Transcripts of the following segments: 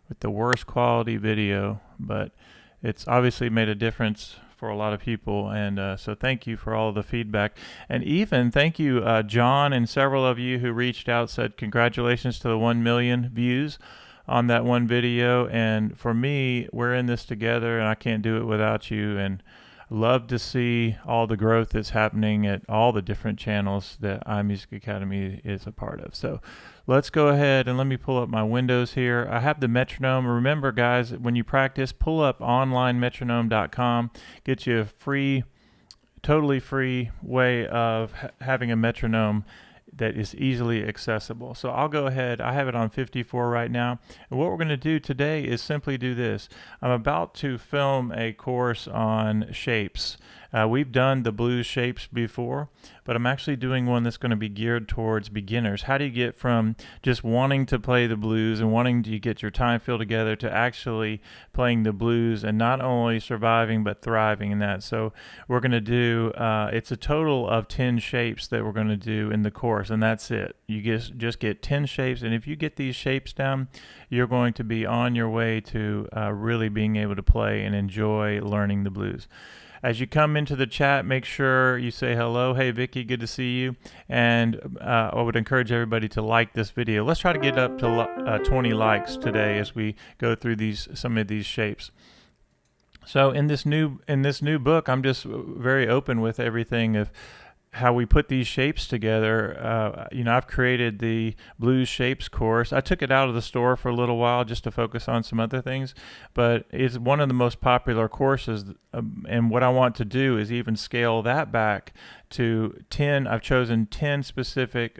with the worst quality video, but it's obviously made a difference for a lot of people, and so thank you for all of the feedback. And even thank you, John, and several of you who reached out, said congratulations to the 1 million views on that one video. And for me, we're in this together, and I can't do it without you. And love to see all the growth that's happening at all the different channels that iMusic Academy is a part of. So let's go ahead and let me pull up my windows here. I have the metronome. Remember, guys, when you practice, pull up onlinemetronome.com. Get you a free, totally free way of having a metronome that is easily accessible. So I'll go ahead. I have it on 54 right now. And what we're going to do today is simply do this. I'm about to film a course on shapes. We've done the blues shapes before, but I'm actually doing one that's going to be geared towards beginners. How do you get from just wanting to play the blues and wanting to get your time filled together to actually playing the blues and not only surviving but thriving in that? So we're going to do, it's a total of 10 shapes that we're going to do in the course, and that's it. You just get 10 shapes, and if you get these shapes down, you're going to be on your way to really being able to play and enjoy learning the blues. As you come into the chat, make sure you say hello. Hey, Vicky, good to see you. And I would encourage everybody to like this video. Let's try to get up to 20 likes today as we go through some of these shapes. So in this new book, I'm just very open with everything of how we put these shapes together. You know, I've created the blues shapes course. I took it out of the store for a little while just to focus on some other things, but it's one of the most popular courses. And what I want to do is even scale that back to 10. I've chosen 10 specific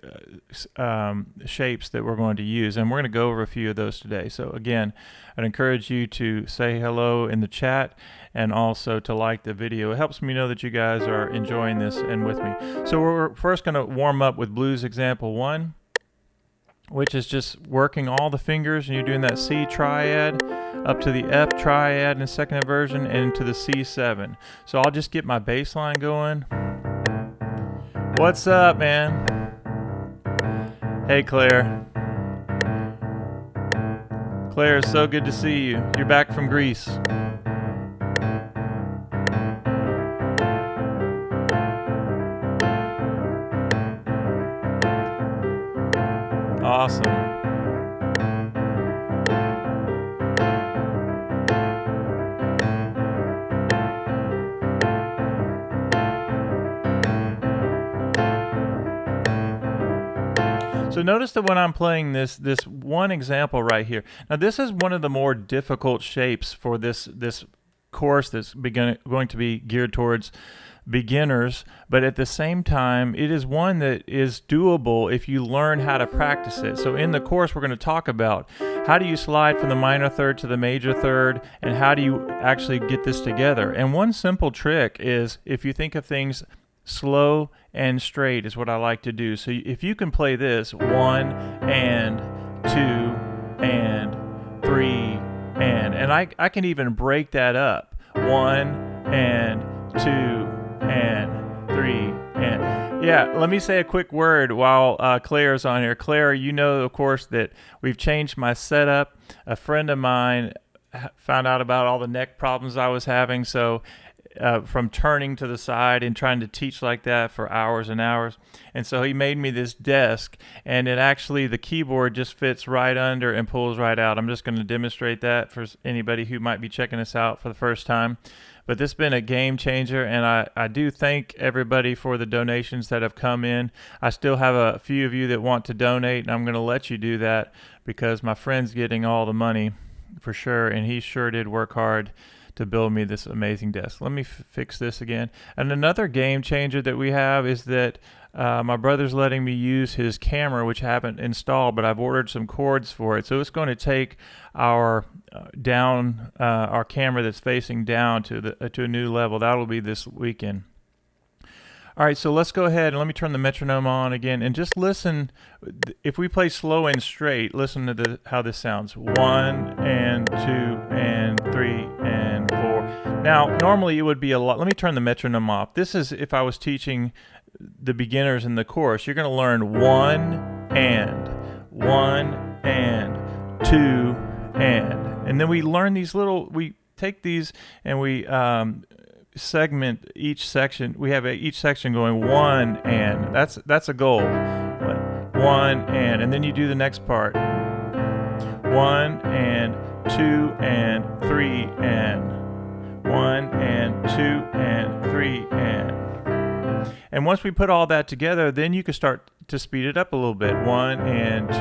shapes that we're going to use, and we're going to go over a few of those today. So again, I'd encourage you to say hello in the chat and also to like the video. It helps me know that you guys are enjoying this and with me. So we're first going to warm up with blues example 1, which is just working all the fingers, and you're doing that C triad up to the F triad in the second inversion and to the C7. So I'll just get my bass line going. What's up, man? Hey, Claire. Claire, it's so good to see you. You're back from Greece. Awesome. So notice that when I'm playing this one example right here. Now this is one of the more difficult shapes for this course that's going to be geared towards beginners, but at the same time it is one that is doable if you learn how to practice it. So in the course we're going to talk about how do you slide from the minor third to the major third, and how do you actually get this together. And one simple trick is, if you think of things slow and straight, is what I like to do. So if you can play this 1 and 2 and 3 and I can even break that up, 1 and 2 and 3 and yeah. Let me say a quick word while Claire's on here. Claire, you know, of course, that we've changed my setup. A friend of mine found out about all the neck problems I was having, so from turning to the side and trying to teach like that for hours and hours. And so he made me this desk, and it actually, the keyboard just fits right under and pulls right out. I'm just going to demonstrate that for anybody who might be checking this out for the first time. But this has been a game changer, and I do thank everybody for the donations that have come in. I still have a few of you that want to donate, and I'm going to let you do that because my friend's getting all the money for sure, and he sure did work hard to build me this amazing desk. Let me fix this again. And another game changer that we have is that my brother's letting me use his camera, which I haven't installed, but I've ordered some cords for it. So it's going to take our our camera that's facing down to a new level. That'll be this weekend. All right, so let's go ahead and let me turn the metronome on again and just listen. If we play slow and straight, listen to how this sounds. 1 and 2 and 3 and 4. Now, normally it would be a lot. Let me turn the metronome off. This is if I was teaching the beginners in the course. You're going to learn 1 and 2 and then we learn these little, we take these and we segment each section. We have each section going 1 and that's a goal. 1 and then you do the next part. 1 and 2 and 3 and 1 and 2 and 3 and once we put all that together, then you can start to speed it up a little bit. 1 and 2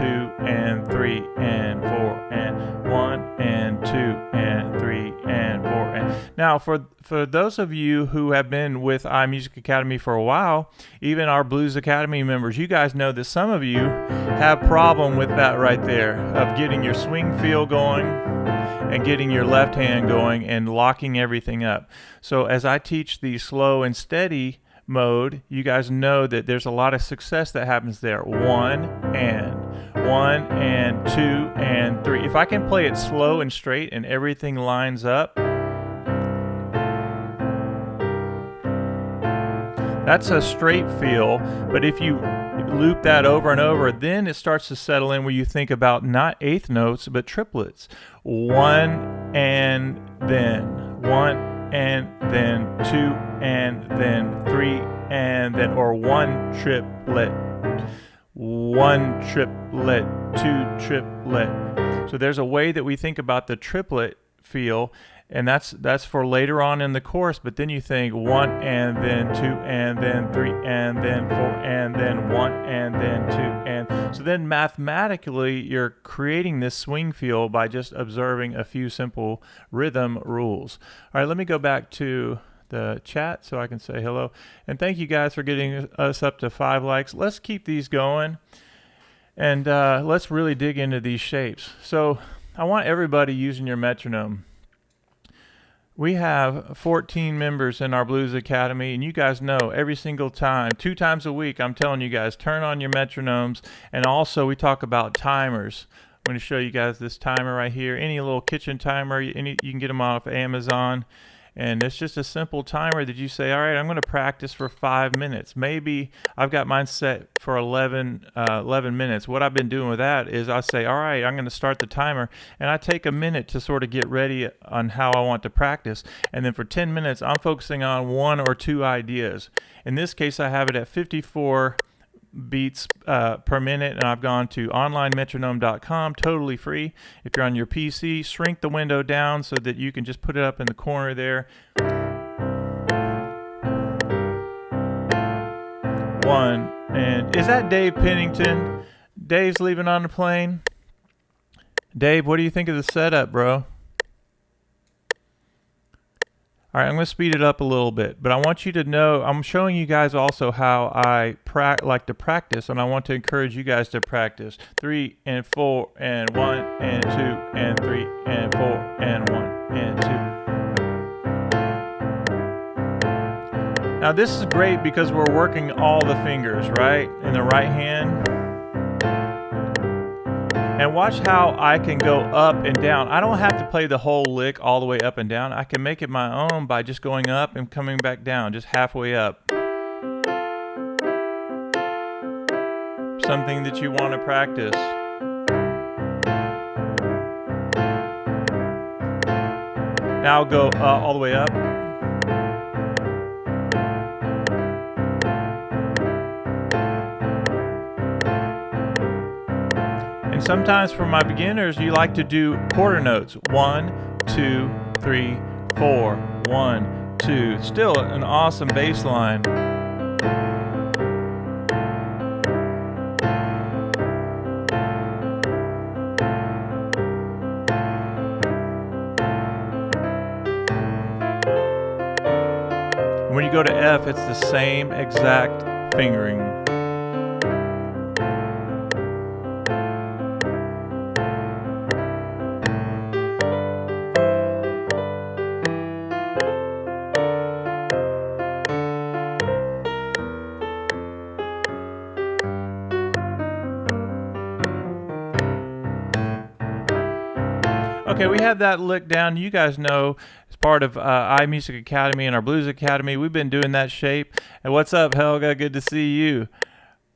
and 3 and 4 and 1 and 2 and 3 and 4 and now for those of you who have been with iMusic Academy for a while, even our Blues Academy members, you guys know that some of you have problem with that right there of getting your swing feel going and getting your left hand going and locking everything up. So as I teach the slow and steady mode, you guys know that there's a lot of success that happens there. 1 and 2 and 3. If I can play it slow and straight and everything lines up, that's a straight feel. But if you loop that over and over, then it starts to settle in where you think about not eighth notes but triplets. 1 and then 1 and then 2 and then 3 and then, or 1 triplet, 1 triplet, 2 triplet. So there's a way that we think about the triplet feel, and that's for later on in the course. But then you think 1 and then 2 and then 3 and then 4 and then 1 and then 2 and so then mathematically you're creating this swing feel by just observing a few simple rhythm rules. All right, let me go back to the chat so I can say hello, and thank you guys for getting us up to 5 likes. Let's keep these going, and let's really dig into these shapes. So I want everybody using your metronome. We have 14 members in our Blues Academy, and you guys know every single time, 2 times a week, I'm telling you guys, turn on your metronomes. And also we talk about timers. I'm going to show you guys this timer right here. Any little kitchen timer, you can get them off Amazon. And it's just a simple timer that you say, all right, I'm going to practice for 5 minutes. Maybe I've got mine set for 11 minutes. What I've been doing with that is I say, all right, I'm going to start the timer, and I take a minute to sort of get ready on how I want to practice. And then for 10 minutes, I'm focusing on 1 or 2 ideas. In this case, I have it at 54 beats per minute, and I've gone to onlinemetronome.com, totally free. If you're on your PC, shrink the window down so that you can just put it up in the corner there. 1 and is that Dave Pennington? Dave's leaving on the plane. Dave, what do you think of the setup, bro? All right, I'm going to speed it up a little bit, but I want you to know, I'm showing you guys also how I like to practice, and I want to encourage you guys to practice. 3 and 4 and 1 and 2 and 3 and 4 and 1 and 2. Now this is great because we're working all the fingers, right, in the right hand. And watch how I can go up and down. I don't have to play the whole lick all the way up and down. I can make it my own by just going up and coming back down, just halfway up. Something that you want to practice. Now go all the way up. And sometimes for my beginners, you like to do quarter notes. 1, 2, 3, 4. 1, 2. Still an awesome bass line. When you go to F, it's the same exact fingering. Okay, we have that lick down. You guys know, as part of iMusic Academy and our Blues Academy, we've been doing that shape. And what's up, Helga? Good to see you.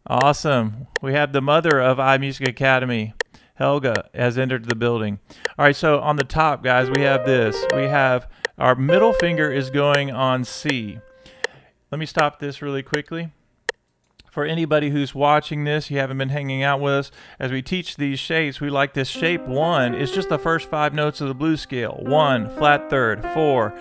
Awesome. We have the mother of iMusic Academy, Helga has entered the building. All right, so on the top, guys, we have this. We have our middle finger is going on C. Let me stop this really quickly. For anybody who's watching this, you haven't been hanging out with us, as we teach these shapes, we like this shape 1. It's just the first 5 notes of the blues scale. 1, flat third, 4,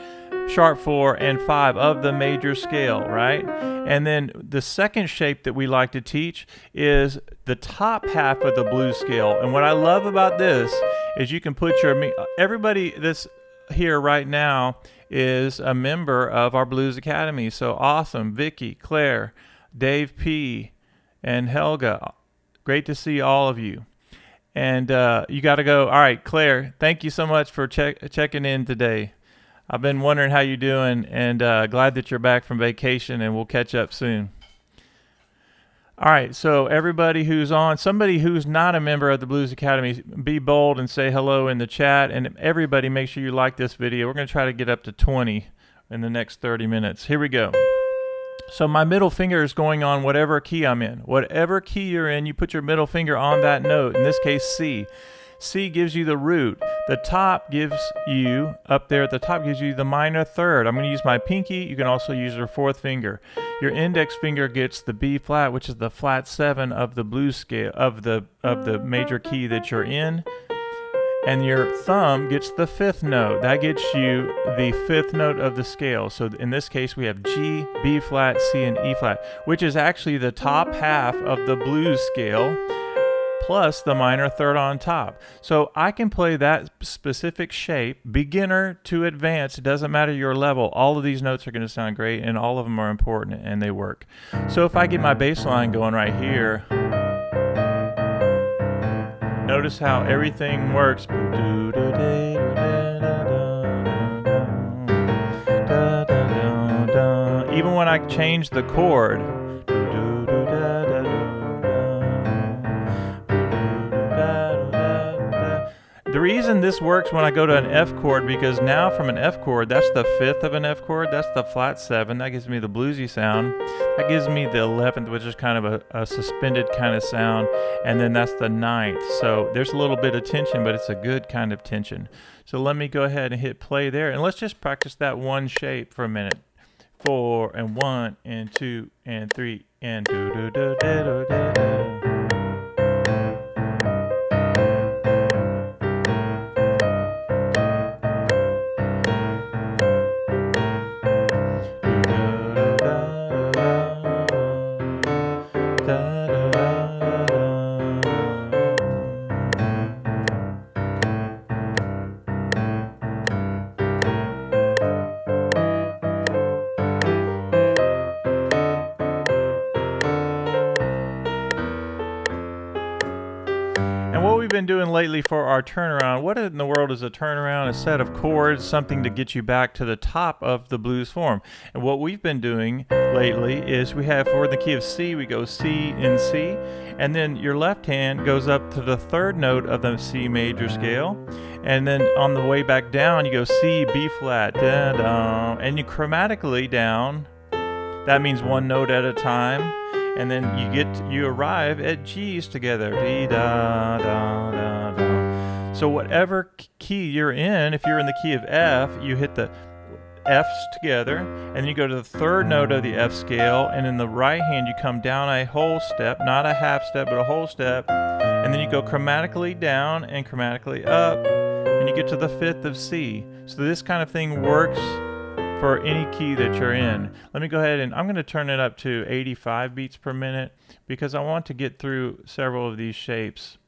sharp 4, and 5 of the major scale, right? And then the second shape that we like to teach is the top half of the blues scale. And what I love about this is you can put your, everybody that's here right now is a member of our Blues Academy. So awesome. Vicky, Claire, Dave P, and Helga, great to see all of you. And you got to go. All right, Claire, thank you so much for checking in today. I've been wondering how you're doing, and glad that you're back from vacation, and we'll catch up soon. All right, so everybody who's on, somebody who's not a member of the Blues Academy, be bold and say hello in the chat. And everybody, make sure you like this video. We're going to try to get up to 20 in the next 30 minutes. Here we go. So my middle finger is going on whatever key I'm in. Whatever key you're in, you put your middle finger on that note. In this case, C. C gives you the root. The top gives you, up there at the top, gives you the minor third. I'm going to use my pinky. You can also use your 4th finger. Your index finger gets the B flat, which is the flat 7 of the blues scale, of the major key that you're in. And your thumb gets the 5th note. That gets you the 5th note of the scale. So in this case, we have G, B flat, C, and E flat, which is actually the top half of the blues scale, plus the minor third on top. So I can play that specific shape, beginner to advanced. It doesn't matter your level. All of these notes are going to sound great, and all of them are important, and they work. So if I get my bass line going right here, notice how everything works. Even when I change the chord, the reason this works when I go to an F chord, because now from an F chord, that's the 5th of an F chord, that's the flat 7, that gives me the bluesy sound. That gives me the 11th, which is kind of a suspended kind of sound, and then that's the 9th. So there's a little bit of tension, but it's a good kind of tension. So let me go ahead and hit play there, and let's just practice that one shape for a minute. 4 and 1 and 2 and 3 and do do do do do do do. Been doing lately for our turnaround. What in the world is a turnaround? A set of chords, something to get you back to the top of the blues form. And what we've been doing lately is we have, for the key of C, we go C in C, and then your left hand goes up to the 3rd note of the C major scale, and then on the way back down you go C, B flat, da, da, and you chromatically down. That means one note at a time. And then you arrive at G's together. Dee, da, da, da, da. So whatever key you're in, if you're in the key of F, you hit the F's together, and then you go to the 3rd note of the F scale, and in the right hand you come down a whole step, not a half step, but a whole step, and then you go chromatically down and chromatically up, and you get to the 5th of C. So this kind of thing works for any key that you're in. Let me go ahead and I'm going to turn it up to 85 beats per minute because I want to get through several of these shapes.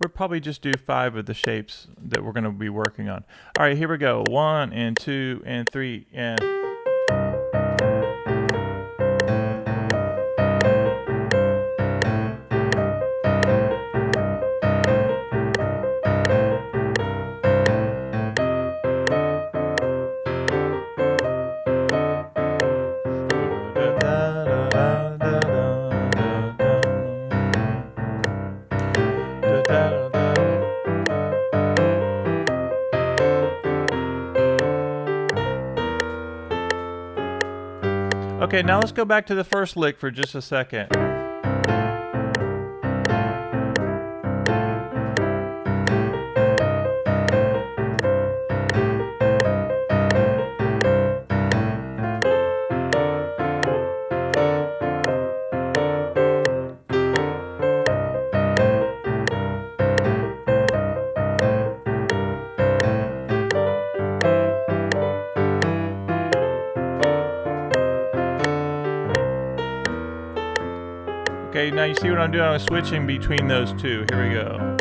We'll probably just do 5 of the shapes that we're going to be working on. All right, here we go. 1 and 2 and 3 and... Okay, now let's go back to the first lick for just a second. Okay, now you see what I'm doing? I'm switching between those two. Here we go.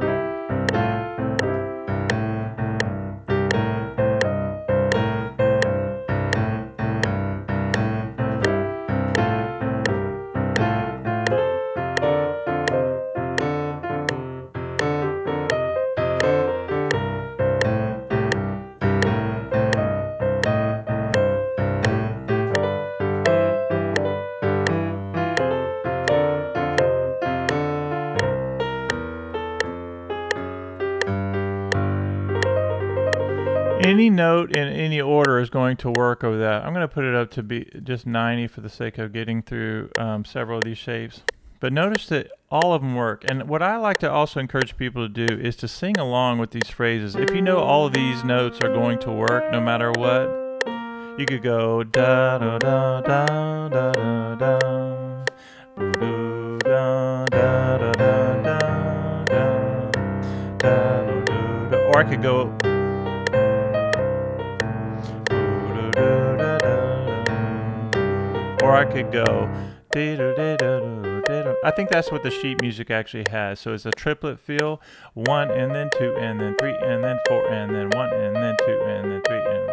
Any note in any order is going to work over that. I'm going to put it up to be just 90 for the sake of getting through several of these shapes. But notice that all of them work. And what I like to also encourage people to do is to sing along with these phrases. If you know all of these notes are going to work no matter what, you could go da da da da da da da da da da da da, or I could go. Or I could go. I think that's what the sheet music actually has. So it's a triplet feel: 1 and then 2 and then 3 and then 4 and then 1 and then 2 and then 3 and.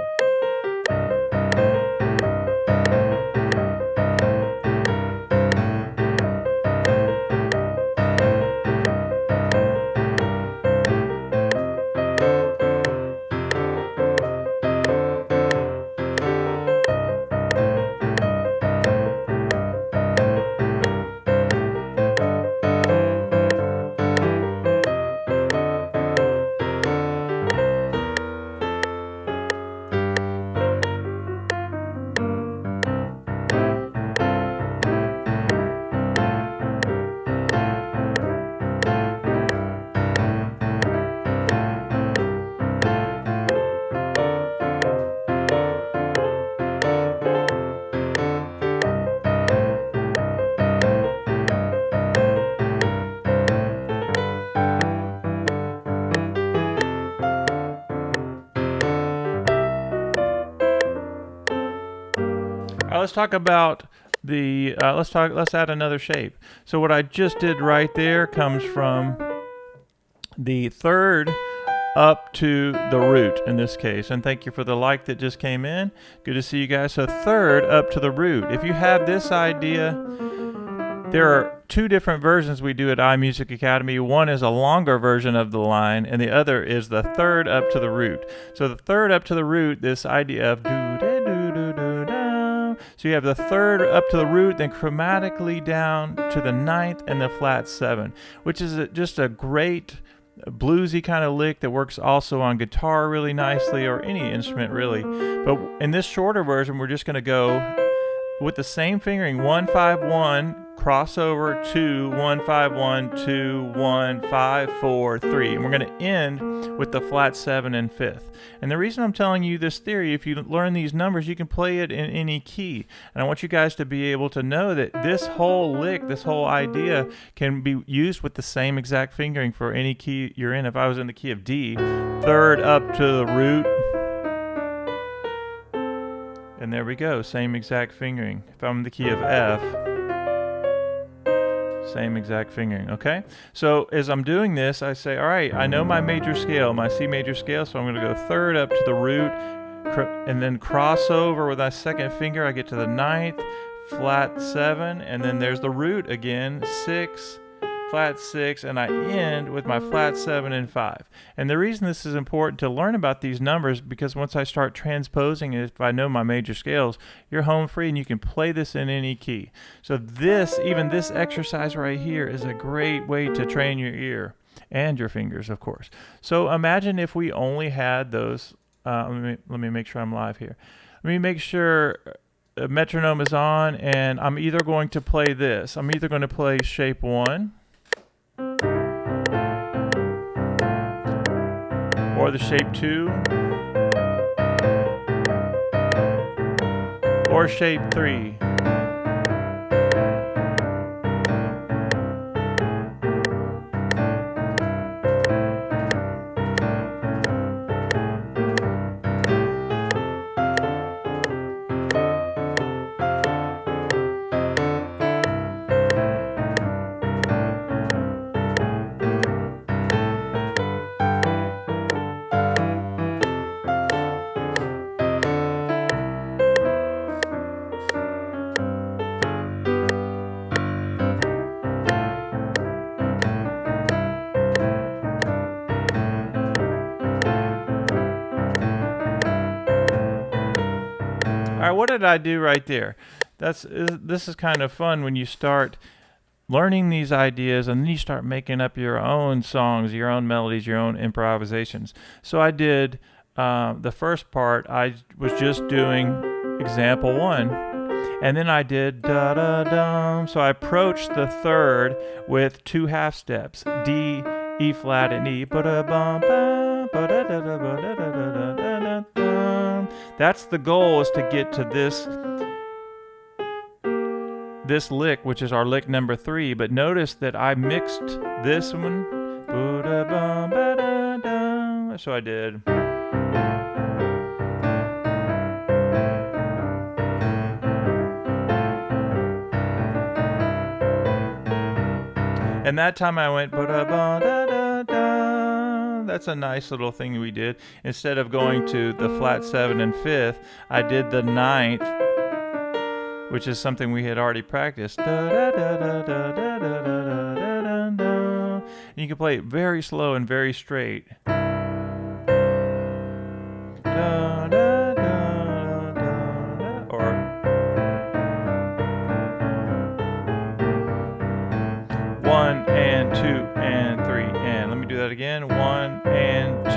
Let's talk about the let's add another shape. So what I just did right there comes from the third up to the root in this case. And thank you for the like that just came in. Good to see you guys. So third up to the root. If you have this idea, there are two different versions we do at iMusicAcademy. One is a longer version of the line, and the other is the third up to the root. So the third up to the root, this idea of do-da-do-do-do-da. So you have the third up to the root, then chromatically down to the ninth and the flat 7, which is just a great bluesy kind of lick that works also on guitar really nicely, or any instrument really. But in this shorter version, we're just going to go with the same fingering: 1-5-1, crossover 2, 1-5-1, 2, 1, 5, 4, 3. And we're going to end with the flat 7 and 5th. And the reason I'm telling you this theory, if you learn these numbers, you can play it in any key. And I want you guys to be able to know that this whole lick, this whole idea, can be used with the same exact fingering for any key you're in. If I was in the key of D, third up to the root. And there we go, same exact fingering. If I'm in the key of F, same exact fingering, okay? So as I'm doing this, I say, all right, I know my major scale, my C major scale, so I'm going to go third up to the root, and then cross over with my second finger. I get to the ninth, flat 7, and then there's the root again, 6, flat 6, and I end with my flat 7 and 5. And the reason this is important to learn about these numbers, because once I start transposing it, if I know my major scales, you're home free and you can play this in any key. So this, even this exercise right here, is a great way to train your ear and your fingers, of course. So imagine if we only had those. Let me make sure I'm live here. Let me make sure the metronome is on, and I'm either going to play this. I'm either going to play shape 1, or the shape 2, or shape 3. what did I do right there? This is kind of fun when you start learning these ideas and then you start making up your own songs, your own melodies, your own improvisations. So I did the first part, I was just doing example 1, and then I did da da dum. So I approached the third with 2 half steps: D, E flat, and E. That's the goal, is to get to this lick, which is our lick number 3, but notice that I mixed this one. So I did. And that time I went. That's a nice little thing we did. Instead of going to the flat 7 and 5th, I did the 9th, which is something we had already practiced. And you can play it very slow and very straight. Or 1 and 2 and 3 and let me do that again. 1 and 2,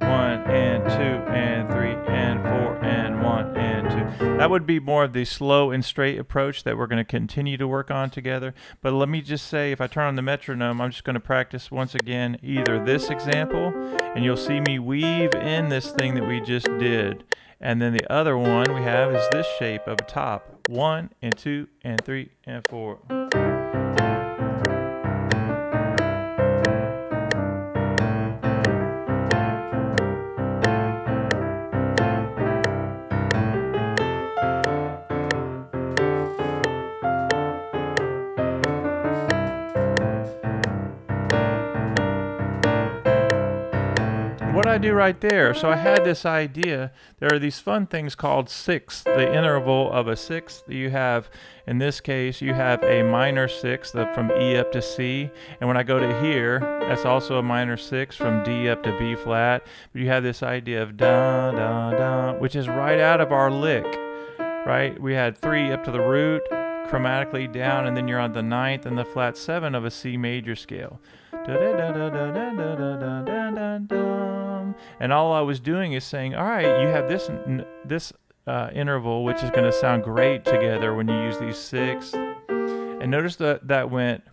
1 and 2 and 3 and 4 and 1 and 2. That would be more of the slow and straight approach that we're going to continue to work on together. But let me just say, if I turn on the metronome, I'm just going to practice once again either this example, and you'll see me weave in this thing that we just did, and then the other one we have is this shape of a top. 1 and 2 and 3 and 4. What I do right there, so I had this idea. There are these fun things called sixths, the interval of a sixth. You have, in this case, you have a minor sixth from E up to C, and when I go to here, that's also a minor sixth from D up to B flat. But you have this idea of da da da, which is right out of our lick, right? We had 3 up to the root, chromatically down, and then you're on the 9th and the flat 7 of a C major scale. And all I was doing is saying, all right, you have this interval, which is going to sound great together when you use these sixths. And notice that went.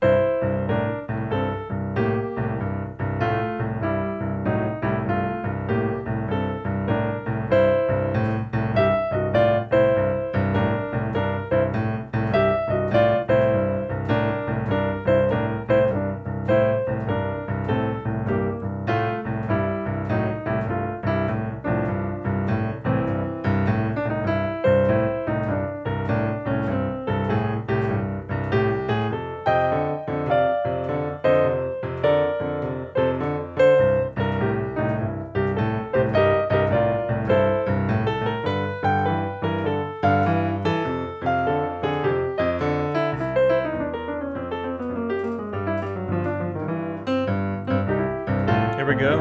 Here we go.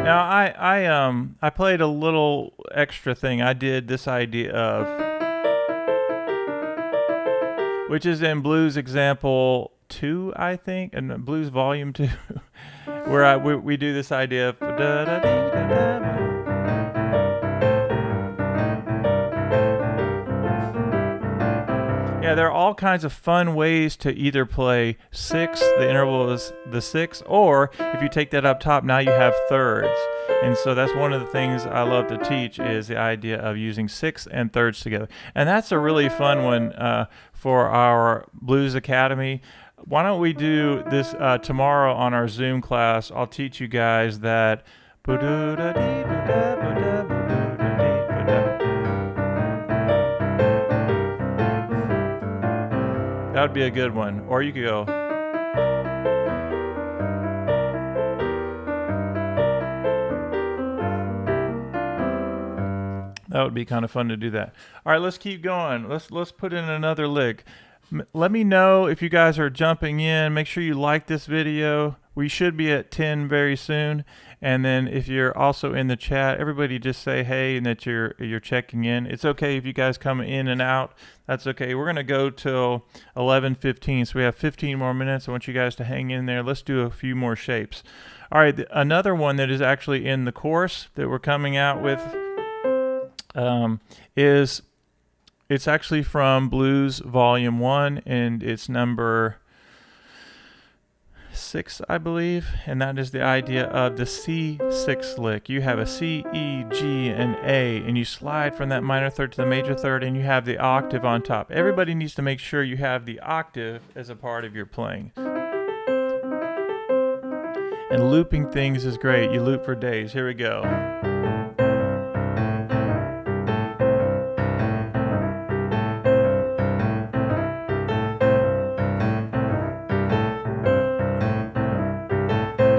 Now I played a little extra thing. I did this idea of, which is in blues example 2, I think, and blues volume 2. Where we do this idea of da, da, dee, da, da, da. Yeah, there are all kinds of fun ways to either play sixths, the interval is the sixth, or if you take that up top, now you have thirds. And so that's one of the things I love to teach, is the idea of using sixths and thirds together. And that's a really fun one for our Blues Academy. Why don't we do this tomorrow on our Zoom class? I'll teach you guys that. That would be a good one. Or you could go. That would be kind of fun to do that. All right, let's keep going. Let's put in another lick. Let me know if you guys are jumping in. Make sure you like this video. We should be at 10 very soon. And then if you're also in the chat, everybody just say hey and that you're checking in. It's okay if you guys come in and out. That's okay. We're going to go till 11:15, so we have 15 more minutes. I want you guys to hang in there. Let's do a few more shapes. All right, another one that is actually in the course that we're coming out with it's actually from Blues Volume 1, and it's number 6, I believe, and that is the idea of the C6 lick. You have a C, E, G, and A, and you slide from that minor third to the major third, and you have the octave on top. Everybody needs to make sure you have the octave as a part of your playing. And looping things is great. You loop for days. Here we go.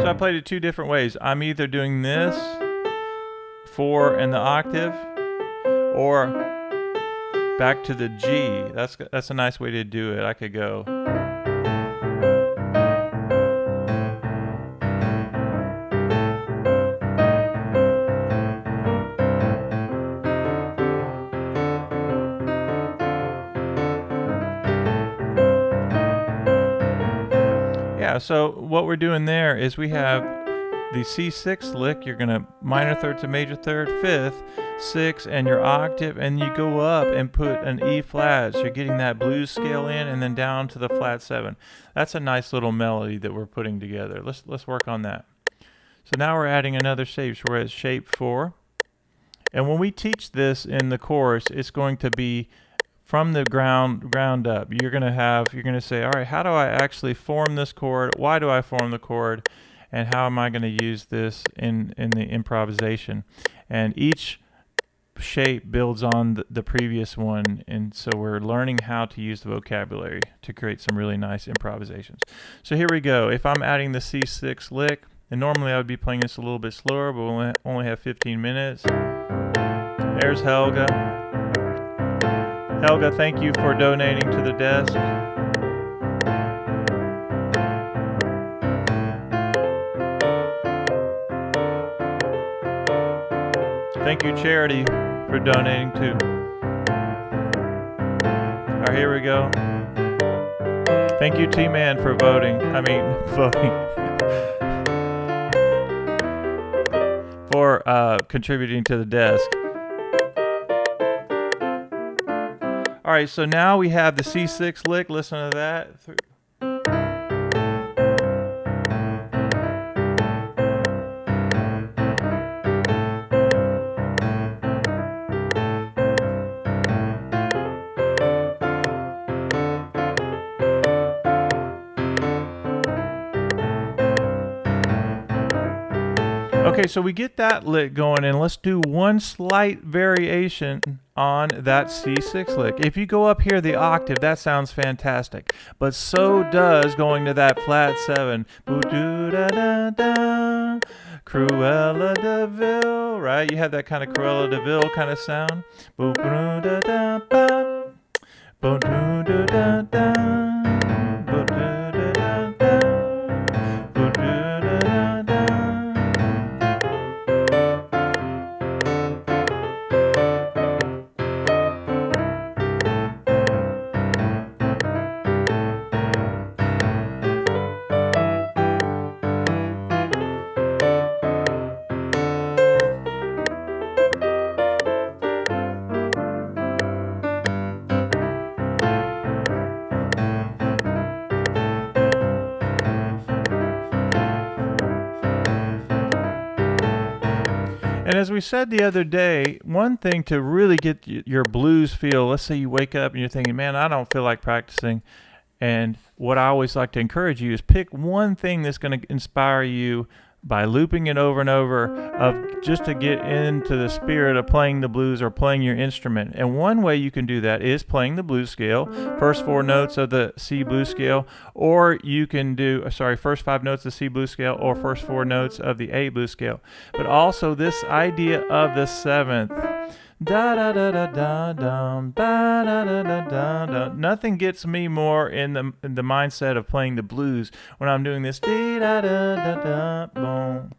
So I played it 2 different ways. I'm either doing this 4 and the octave, or back to the G. That's a nice way to do it. I could go. Yeah, so what we're doing there is we have the C6 lick. You're going to minor third to major third, 5th, 6, and your octave, and you go up and put an E flat. So you're getting that blues scale in, and then down to the flat 7. That's a nice little melody that we're putting together. Let's work on that. So now we're adding another shape. So we're at shape 4. And when we teach this in the course, it's going to be from the ground up. You're going to say, all right, how do I actually form this chord? Why do I form the chord? And how am I going to use this in the improvisation? And each shape builds on the previous one, and so we're learning how to use the vocabulary to create some really nice improvisations. So here we go. If I'm adding the C6 lick, and normally I would be playing this a little bit slower, but we'll only have 15 minutes. There's Helga. Helga, thank you for donating to the desk. Thank you, Charity, for donating too. All right, here we go. Thank you, T-Man, for voting. For contributing to the desk. All right, so now we have the C6 lick. Listen to that. Okay, so we get that lick going, and let's do one slight variation on that C6 lick. If you go up here the octave, that sounds fantastic, but so does going to that flat 7. Boo-doo-da-da-da, Cruella de Vil, right? You have that kind of Cruella de Vil kind of sound. Boo-doo-da-da-ba, boo-doo-da-da-da, boo-doo-da-da-da, boo-doo-da-da-da. And as we said the other day, one thing to really get your blues feel, let's say you wake up and you're thinking, man, I don't feel like practicing. And what I always like to encourage you is pick one thing that's going to inspire you by looping it over and over, of just to get into the spirit of playing the blues or playing your instrument. And one way you can do that is playing the blues scale, first 4 notes of the C blues scale, or you can do, first 5 notes of the C blues scale, or first 4 notes of the A blues scale. But also this idea of the 7th. Da da da da da dum, ba da da da da da. Nothing gets me more in the mindset of playing the blues when I'm doing this. Dee da da da da boom.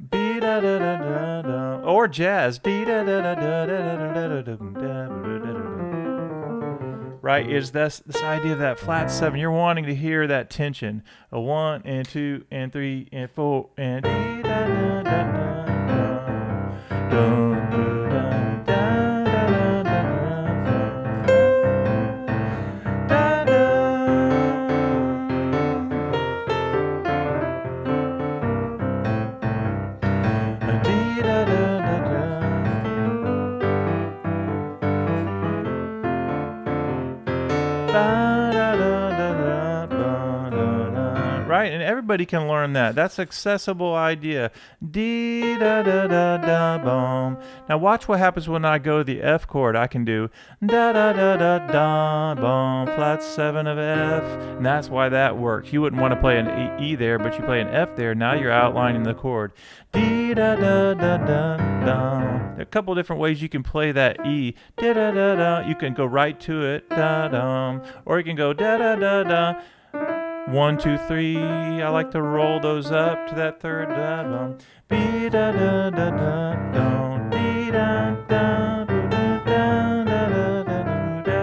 Be da da da da da. Or jazz. Dee da da da da da da da da da. Right, is this idea of that flat 7. You're wanting to hear that tension. A 1 and 2 and 3 and 4 and dee da da da da da. Right, and everybody can learn that. That's accessible idea. Dee da da da da boom. Now watch what happens when I go to the F chord. I can do da da da da da boom, flat 7 of F, and that's why that works. You wouldn't want to play an E there, but you play an F there. Now you're outlining the chord. Dee da da da da da. There are a couple different ways you can play that E. Da da da da. You can go right to it, da dum, or you can go da da da da. 1, 2, 3. I like to roll those up to that third da dum. Be da da da da dum. Be da da da da da da da da da da.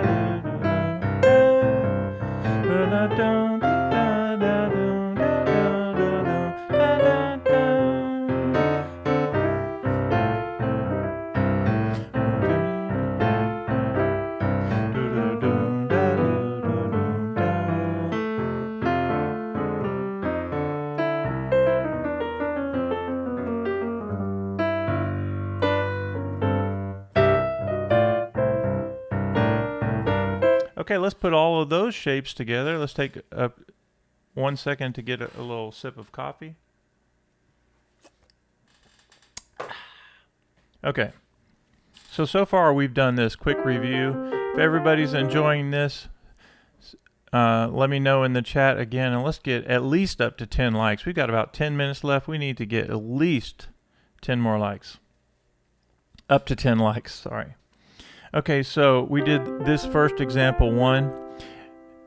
Okay, let's put all of those shapes together. Let's take 1 second to get a little sip of coffee. Okay, so far we've done this quick review. If everybody's enjoying this, let me know in the chat again, and let's get at least up to 10 likes. We've got about 10 minutes left. We need to get at least 10 more likes. Up to 10 likes, sorry. Okay, so we did this first example 1,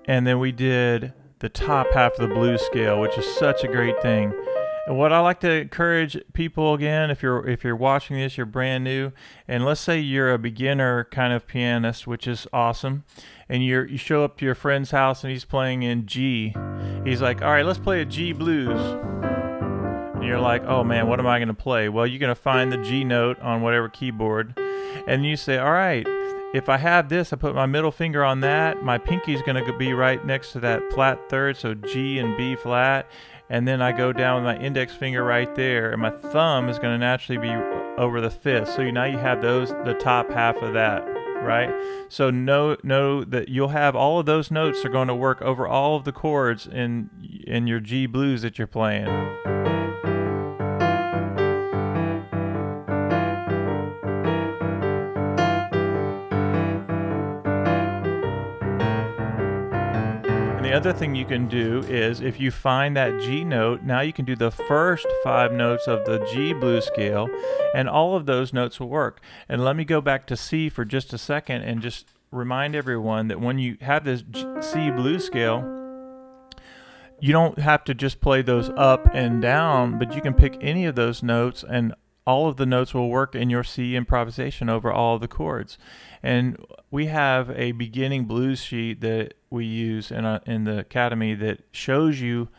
and then we did the top half of the blues scale, which is such a great thing. And what I like to encourage people, again, if you're watching this, you're brand new, and let's say you're a beginner kind of pianist, which is awesome, and you show up to your friend's house and he's playing in G. He's like, all right, let's play a G blues. And you're like, oh man, what am I going to play? Well, you're going to find the G note on whatever keyboard, and you say, all right, if I have this, I put my middle finger on that, my pinky's going to be right next to that flat third, so G and B flat, and then I go down with my index finger right there, and my thumb is going to naturally be over the 5th. So now you have the top half of that, right? So know that you'll have all of those notes are going to work over all of the chords in your G blues that you're playing. The other thing you can do is, if you find that G note, now you can do the first 5 notes of the G blues scale, and all of those notes will work. And let me go back to C for just a second and just remind everyone that when you have this C blues scale, you don't have to just play those up and down, but you can pick any of those notes, and all of the notes will work in your C improvisation over all of the chords. And we have a beginning blues sheet that we use in the Academy that shows you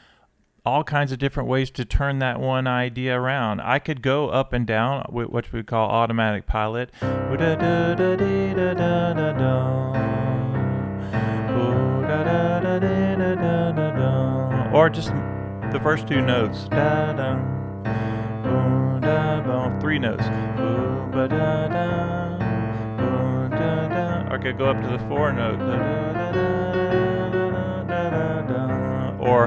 all kinds of different ways to turn that one idea around. I could go up and down, which we call automatic pilot, or just the first 2 notes, 3 notes. Or I could go up to the 4 notes. Or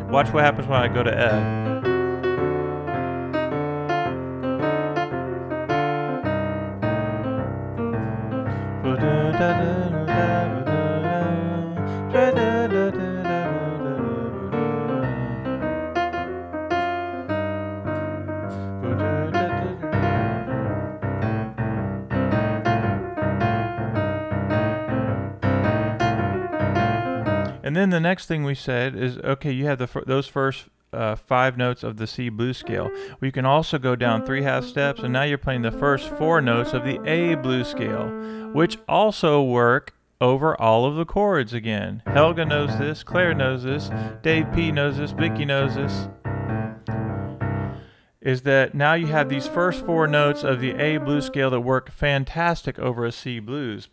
watch what happens when I go to F. And then the next thing we said is, okay, you have those first 5 notes of the C blues scale. Well, you can also go down 3 half steps, and now you're playing the first 4 notes of the A blues scale, which also work over all of the chords again. Helga knows this, Claire knows this, Dave P knows this, Vicky knows this. Is that now you have these first 4 notes of the A blues scale that work fantastic over a C blues.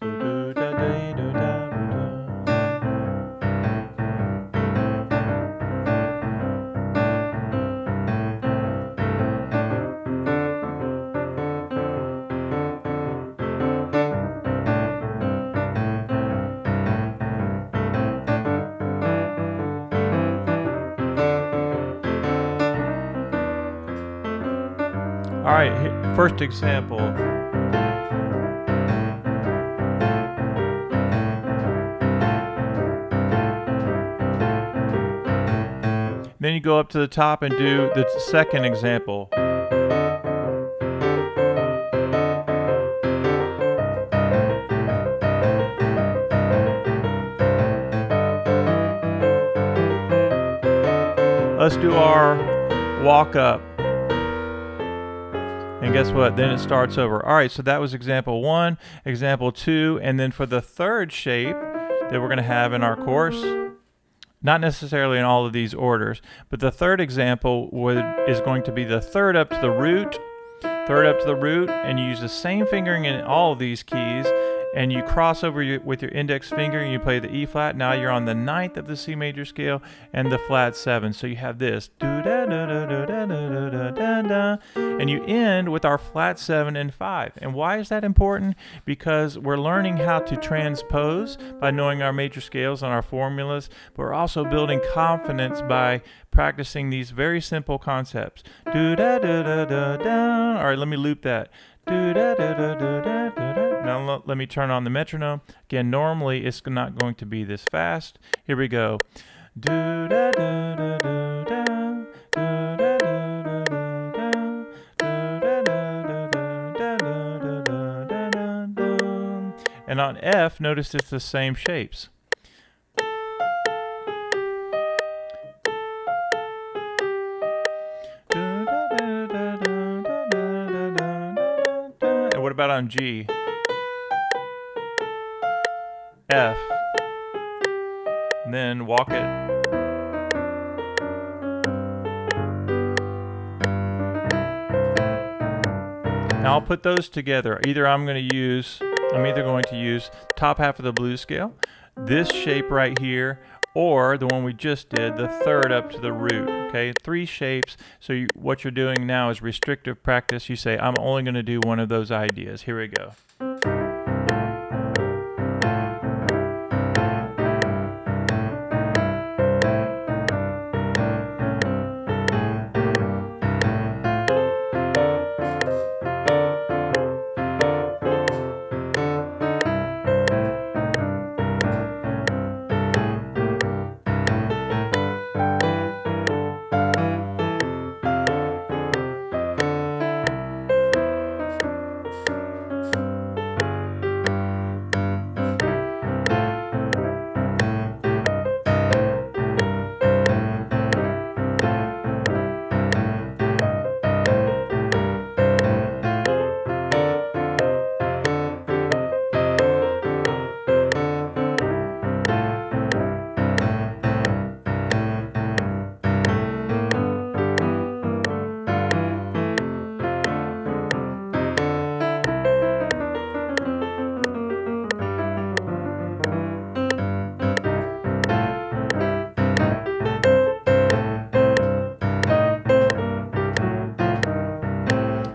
All right, first example. Then you go up to the top and do the second example. Let's do our walk up. And guess what? Then it starts over. All right, so that was example 1, example 2, and then for the third shape that we're going to have in our course, not necessarily in all of these orders, but the third example is going to be the third up to the root, and you use the same fingering in all of these keys, and you cross over with your index finger and you play the E flat. Now you're on the 9th of the C major scale and the flat 7. So you have this, and you end with our flat 7 and 5. And why is that important? Because we're learning how to transpose by knowing our major scales and our formulas, but we're also building confidence by practicing these very simple concepts. All right, let me loop that. Now let me turn on the metronome. Again, normally it's not going to be this fast. Here we go. And on F, notice it's the same shapes. And what about on G? F. And then walk it. Now I'll put those together. I'm either going to use the top half of the blues scale, this shape right here, or the one we just did, the third up to the root. Okay, 3 shapes. So what you're doing now is restrictive practice. You say, I'm only going to do one of those ideas. Here we go.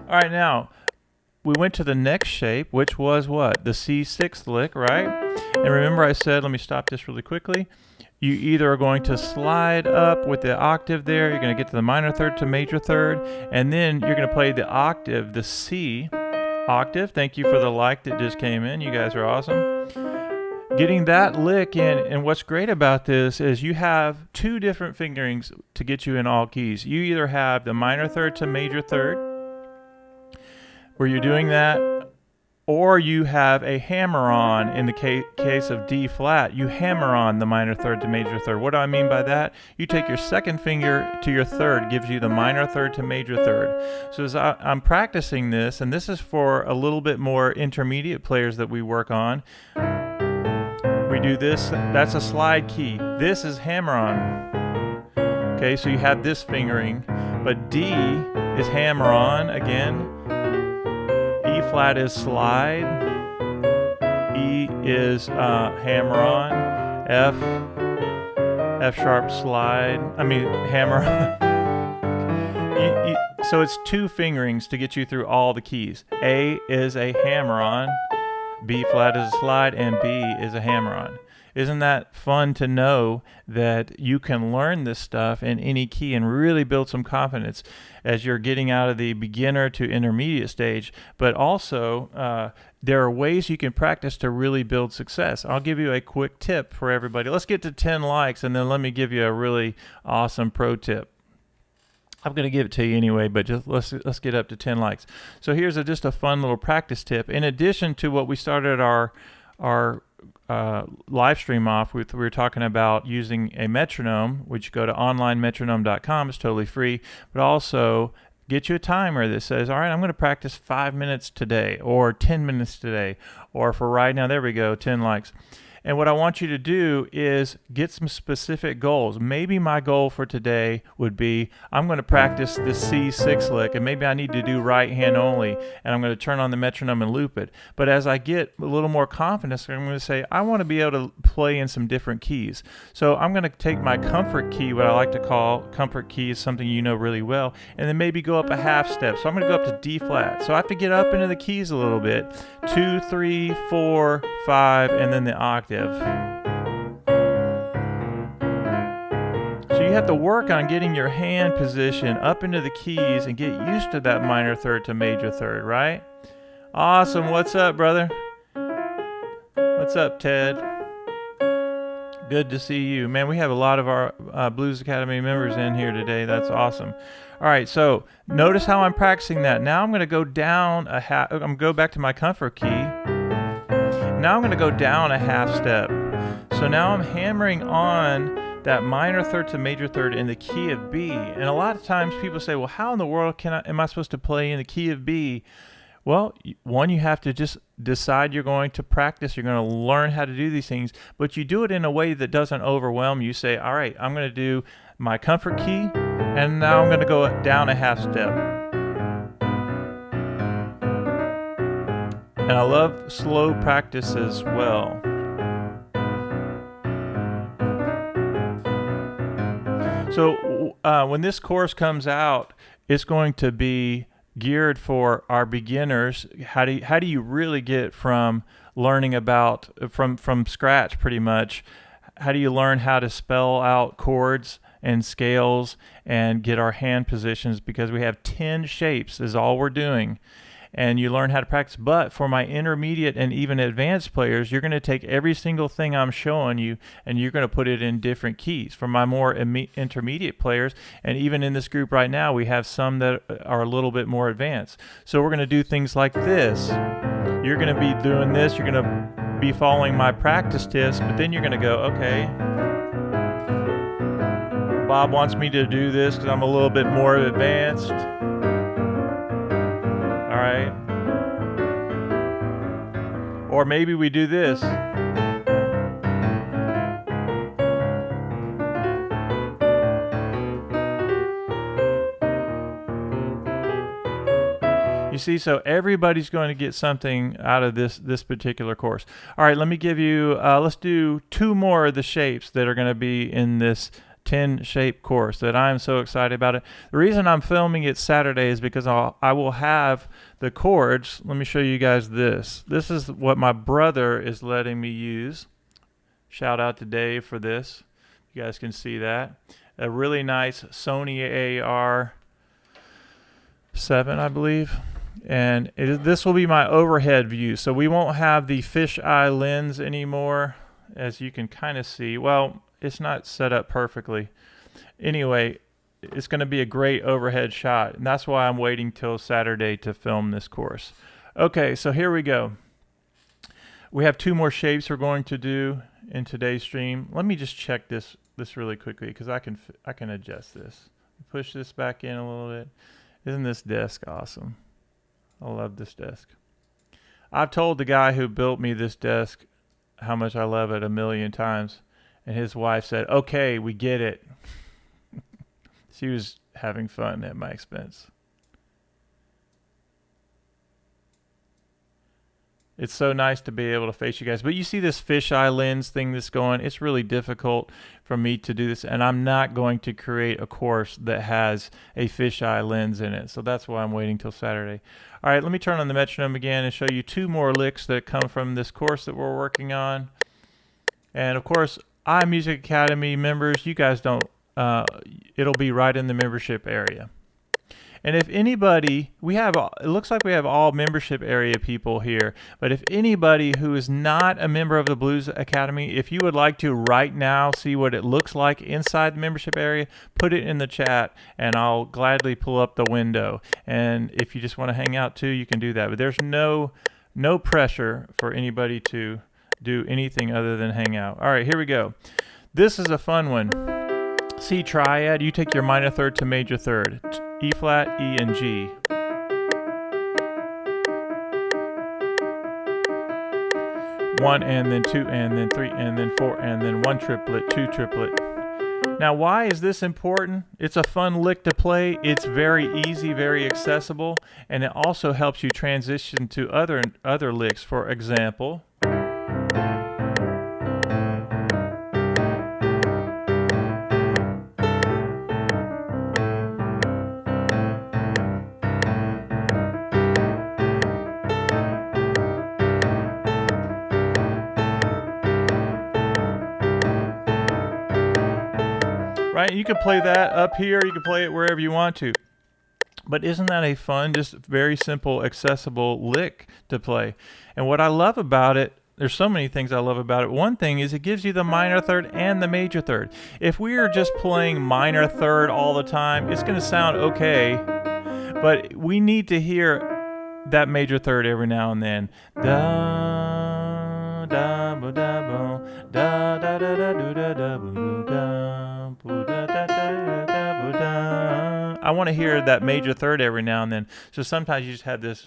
All right, now we went to the next shape, which was what? The C6th lick, right? And remember I said, let me stop this really quickly. You either are going to slide up with the octave there, you're going to get to the minor third to major third, and then you're going to play the octave, the C octave. Thank you for the like that just came in. You guys are awesome. Getting that lick in, and what's great about this is you have 2 different fingerings to get you in all keys. You either have the minor third to major third, where you're doing that or you have a hammer-on. In the case of D flat, you hammer on the minor third to major third. What do I mean by that? You take your second finger to your third, gives you the minor third to major third. So as I'm practicing this, and this is for a little bit more intermediate players that we work on, we do this. That's a slide key. This is hammer-on. Okay, so you have this fingering, but D is hammer-on again. E flat is slide, E is hammer on, F sharp slide, hammer on. So it's two fingerings to get you through all the keys. A is a hammer on, B flat is a slide, and B is a hammer on. Isn't that fun to know that you can learn this stuff in any key and really build some confidence as you're getting out of the beginner to intermediate stage? But also, there are ways you can practice to really build success. I'll give you a quick tip for everybody. Let's get to 10 likes, and then let me give you a really awesome pro tip. I'm going to give it to you anyway, but just let's get up to 10 likes. So here's just a fun little practice tip. In addition to what we started our live stream off with, we were talking about using a metronome, which go to onlinemetronome.com. It's totally free, but also get you a timer that says, all right, I'm going to practice 5 minutes today or 10 minutes today, or for right now, there we go, 10 likes. And what I want you to do is get some specific goals. Maybe my goal for today would be, I'm going to practice the C6 lick, and maybe I need to do right hand only, and I'm going to turn on the metronome and loop it. But as I get a little more confidence, I'm going to say, I want to be able to play in some different keys. So I'm going to take my comfort key, what I like to call comfort key is something you know really well, and then maybe go up a half step. So I'm going to go up to D flat. So I have to get up into the keys a little bit. 2, 3, 4, 5, and then the octave. So you have to work on getting your hand position up into the keys and get used to that minor third to major third, right? Awesome. What's up, brother? What's up, Ted? Good to see you. Man, we have a lot of our Blues Academy members in here today. That's awesome. All right, so notice how I'm practicing that. Now I'm going to go down a half. I'm going to go back to my comfort key. Now I'm going to go down a half step. So now I'm hammering on that minor third to major third in the key of B. And a lot of times people say, well, how in the world am I supposed to play in the key of B? Well, one, you have to just decide you're going to practice. You're going to learn how to do these things, but you do it in a way that doesn't overwhelm you. Say, all right, I'm going to do my comfort key, and now I'm going to go down a half step. And I love slow practice as well. So when this course comes out, it's going to be geared for our beginners. How do you really get from learning about from scratch pretty much? How do you learn how to spell out chords and scales and get our hand positions? Because we have 10 shapes is all we're doing. And you learn how to practice. But for my intermediate and even advanced players, you're going to take every single thing I'm showing you and you're going to put it in different keys. For my more intermediate players, and even in this group right now, we have some that are a little bit more advanced. So we're going to do things like this. You're going to be doing this. You're going to be following my practice tips, but then you're going to go, okay, Bob wants me to do this because I'm a little bit more advanced. Or maybe we do this. You see, so everybody's going to get something out of this particular course. All right, let me give you, let's do 2 more of the shapes that are going to be in this 10 shape course that I'm so excited about it. The reason I'm filming it Saturday is because I will have the chords. Let me show you guys this. This is what my brother is letting me use. Shout out to Dave for this. You guys can see that. A really nice Sony AR7, I believe. And this will be my overhead view. So we won't have the fisheye lens anymore, as you can kind of see. Well, it's not set up perfectly. Anyway, it's going to be a great overhead shot, and that's why I'm waiting till Saturday to film this course. Okay, so here we go. We have 2 more shapes we're going to do in today's stream. Let me just check this really quickly because I can adjust this. Push this back in a little bit. Isn't this desk awesome? I love this desk. I've told the guy who built me this desk how much I love it 1,000,000 times, and his wife said, "Okay, we get it." She was having fun at my expense. It's so nice to be able to face you guys. But you see this fisheye lens thing that's going. It's really difficult for me to do this, and I'm not going to create a course that has a fisheye lens in it. So that's why I'm waiting till Saturday. All right, let me turn on the metronome again and show you 2 more licks that come from this course that we're working on. And of course, iMusicAcademy members, you guys don't, it'll be right in the membership area. And if anybody, it looks like we have all membership area people here, but if anybody who is not a member of the Blues Academy, if you would like to right now see what it looks like inside the membership area, put it in the chat and I'll gladly pull up the window. And if you just want to hang out too, you can do that. But there's no pressure for anybody to do anything other than hang out. All right, here we go. This is a fun one. C triad, you take your minor third to major third. E flat, E, and G. One, and then 2, and then 3, and then 4, and then 1 triplet, 2 triplet. Now, why is this important? It's a fun lick to play. It's very easy, very accessible, and it also helps you transition to other licks. For example, right? You can play that up here. You can play it wherever you want to. But isn't that a fun, just very simple, accessible lick to play? And what I love about it, there's so many things I love about it. One thing is it gives you the minor third and the major third. If we are just playing minor third all the time, it's going to sound okay. But we need to hear that major third every now and then. Da da ba da bo, da da da da do da da bo da. I want to hear that major third every now and then. So sometimes you just have this.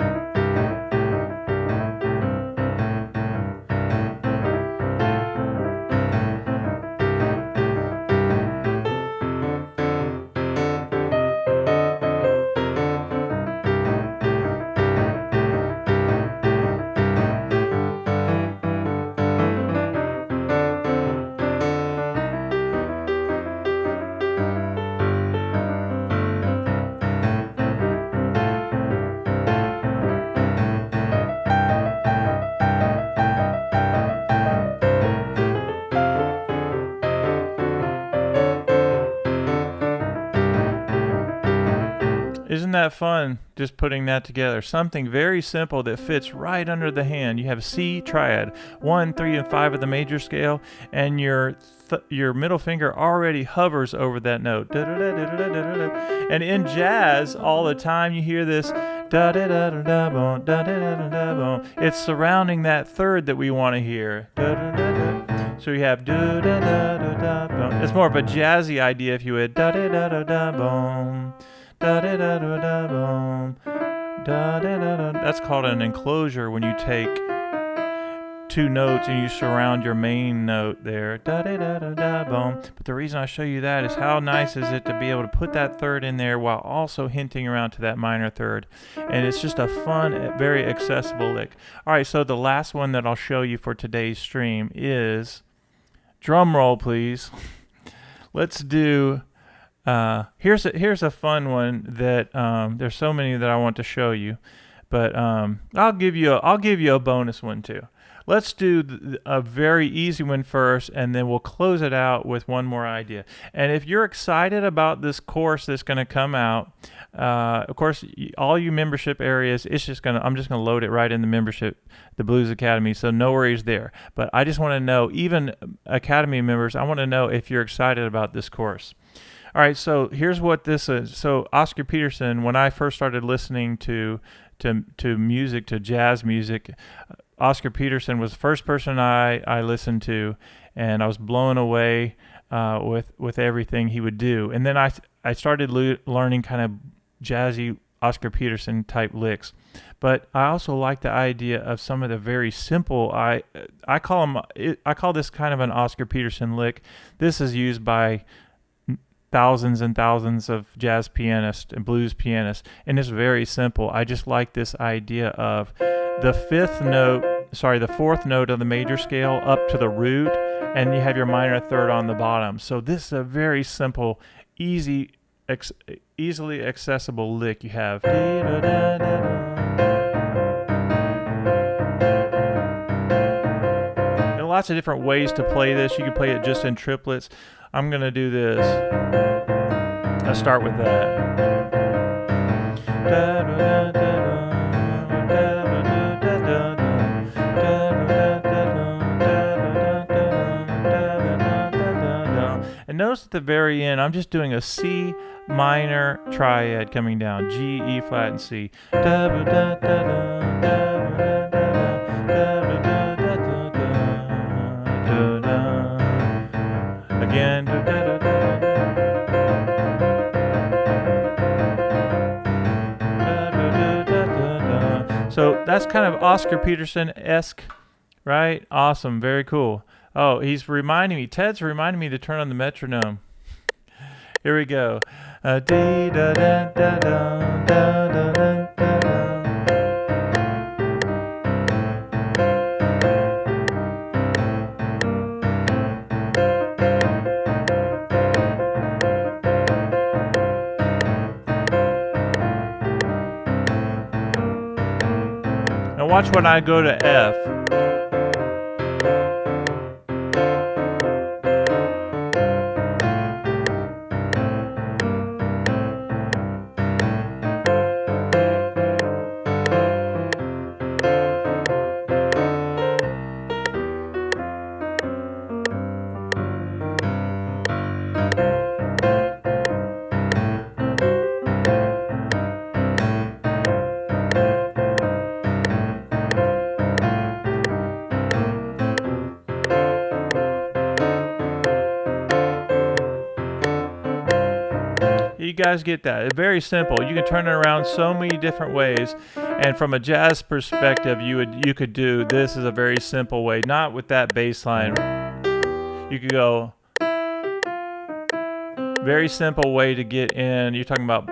Isn't that fun, just putting that together? Something very simple that fits right under the hand. You have C triad, 1, 3, and 5 of the major scale, and your middle finger already hovers over that note. And in jazz, all the time you hear this. It's surrounding that third that we want to hear. So you have. It's more of a jazzy idea if you would. That's called an enclosure when you take 2 notes and you surround your main note there. But the reason I show you that is how nice is it to be able to put that third in there while also hinting around to that minor third. And it's just a fun, very accessible lick. All right, so the last one that I'll show you for today's stream is, drum roll please. Let's do... here's a fun one that there's so many that I want to show you, but I'll give you a bonus one too. Let's do a very easy one first, and then we'll close it out with one more idea. And if you're excited about this course that's going to come out, of course, all you membership areas, I'm just going to load it right in the membership, the Blues Academy, so no worries there. But I just want to know, even Academy members, I want to know if you're excited about this course. All right, so here's what this is. So Oscar Peterson, when I first started listening to to music, to jazz music. Oscar Peterson was the first person I listened to, and I was blown away with everything he would do. And then I started learning kind of jazzy Oscar Peterson type licks. But I also like the idea of some of the very simple. I call this kind of an Oscar Peterson lick. This is used by thousands and thousands of jazz pianists and blues pianists, and it's very simple. I just like this idea of the fourth note of the major scale up to the root, and you have your minor third on the bottom. So this is a very simple, easily accessible lick. You have and lots of different ways to play this. You can play it just in triplets. I'm gonna do this. Let's start with that. And notice at the very end, I'm just doing a C minor triad coming down, G, E flat, and C. Again. So that's kind of Oscar Peterson-esque, right? Awesome, very cool. Oh, Ted's reminding me to turn on the metronome. Here we go. Now watch when I go to F. You guys get that? It's very simple. You can turn it around so many different ways, and from a jazz perspective, you could do this is a very simple way. Not with that bass line. You could go very simple way to get in. You're talking about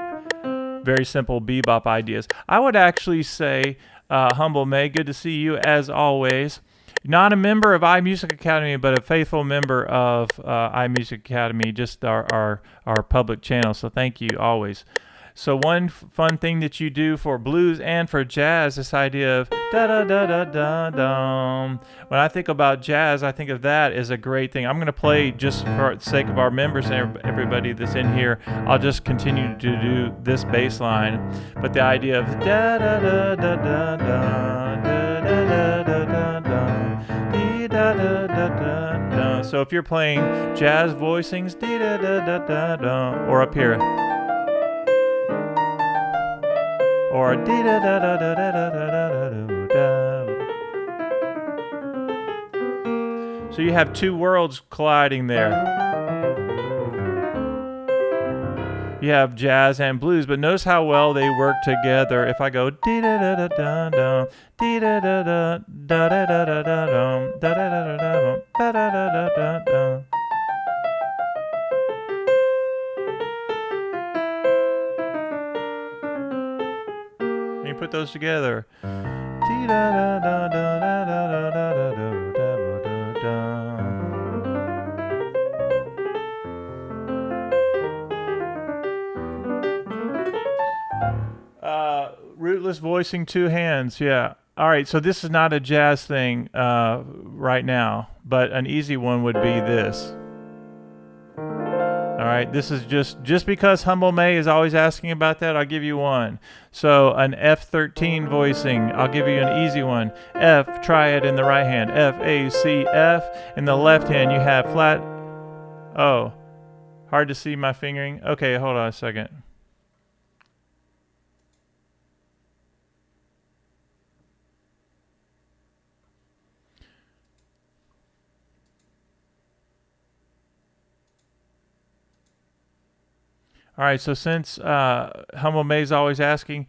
very simple bebop ideas. I would actually say, Humble May, good to see you as always. Not a member of iMusicAcademy, but a faithful member of iMusicAcademy, just our public channel. So thank you always. So one fun thing that you do for blues and for jazz, this idea of da-da-da-da-da-dum. When I think about jazz, I think of that as a great thing. I'm going to play, just for the sake of our members and everybody that's in here, I'll just continue to do this bass line. But the idea of da-da-da-da-da-da, so if you're playing jazz voicings, or up here, or so you have two worlds colliding there. You have jazz and blues, but notice how well they work together. If I go dee-da-da-da-da-dum, dee-da-da-da-da-da-da-da-da-dum, da-da-da-da-dum, da-da-da-da-da-dum. And you put those together. Rootless voicing, two hands, yeah. All right, so this is not a jazz thing right now, but an easy one would be this. All right, this is just because Humble May is always asking about that, I'll give you one. So an F13 voicing, I'll give you an easy one. F, try it in the right hand. F, A, C, F. In the left hand, you have flat. Oh, hard to see my fingering. Okay, hold on a second. All right, so since Humble May's always asking,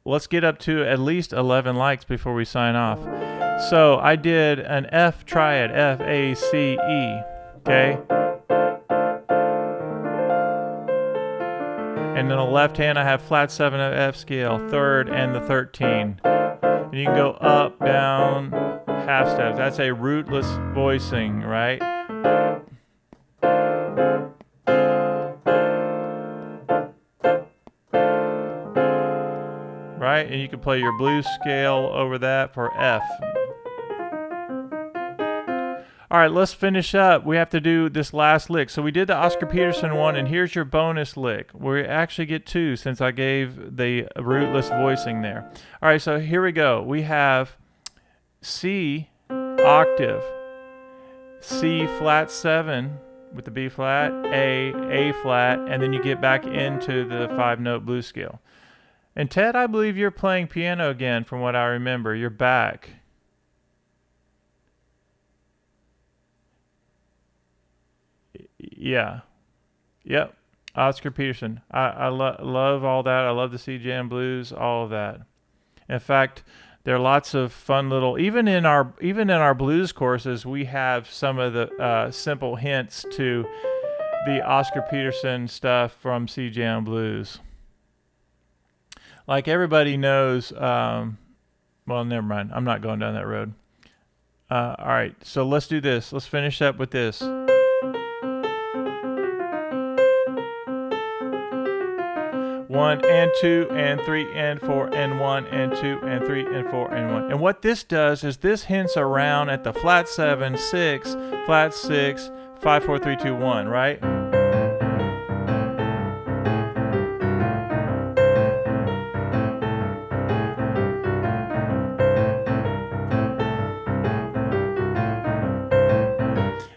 let's get up to at least 11 likes before we sign off. So I did an F triad, F, A, C, E, okay? And in the left hand, I have flat 7 of F scale, 3rd, and the 13. And you can go up, down, half steps. That's a rootless voicing, right? Right? And you can play your blues scale over that for F. All right, let's finish up. We have to do this last lick. So we did the Oscar Peterson one, and here's your bonus lick. We actually get 2 since I gave the rootless voicing there. All right, so here we go. We have C octave, C flat 7 with the B flat, A flat, and then you get back into the 5-note blues scale. And Ted, I believe you're playing piano again from what I remember. You're back. Yeah. Yep. Oscar Peterson. I love all that. I love the C Jam blues, all of that. In fact, there are lots of fun little, even in our blues courses, we have some of the simple hints to the Oscar Peterson stuff from C Jam blues. Like everybody knows, well, never mind. I'm not going down that road. All right, so let's do this. Let's finish up with this. 1 and 2 and 3 and 4 and 1 and 2 and 3 and 4 and 1. And what this does is this hints around at the flat 7, 6, flat 6, 5, 4, 3, 2, 1, right?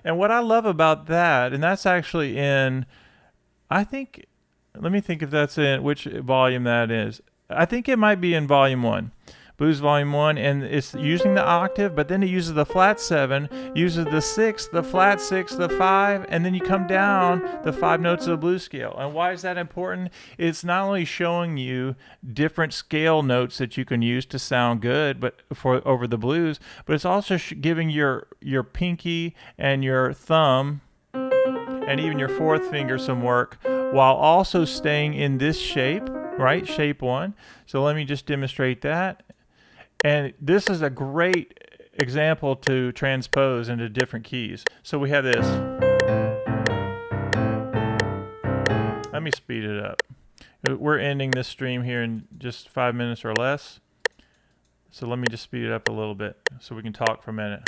And what I love about that, and that's actually in, I think, let me think if that's in which volume that is. I think it might be in volume 1, blues volume 1, and it's using the octave, but then it uses the flat 7, uses the 6, the flat 6, the 5, and then you come down the 5 notes of the blues scale. And why is that important? It's not only showing you different scale notes that you can use to sound good, but for over the blues, but it's also giving your pinky and your thumb and even your 4th finger some work, while also staying in this shape, right? Shape 1. So let me just demonstrate that. And this is a great example to transpose into different keys. So we have this. Let me speed it up. We're ending this stream here in just 5 minutes or less. So let me just speed it up a little bit so we can talk for a minute.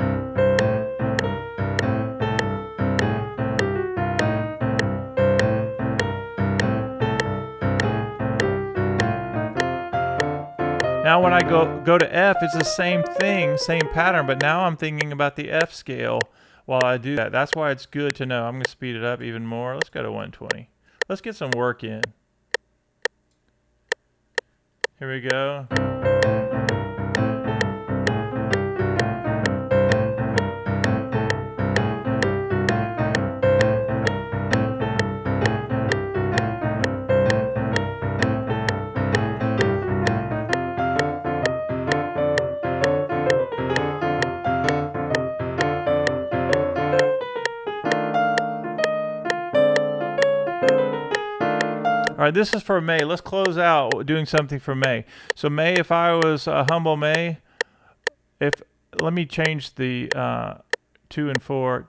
Now when I go to F, it's the same thing, same pattern, but now I'm thinking about the F scale while I do that. That's why it's good to know. I'm going to speed it up even more. Let's go to 120. Let's get some work in. Here we go. All right, this is for May. Let's close out doing something for May. So May, if I was Humble May, let me change the 2 and 4.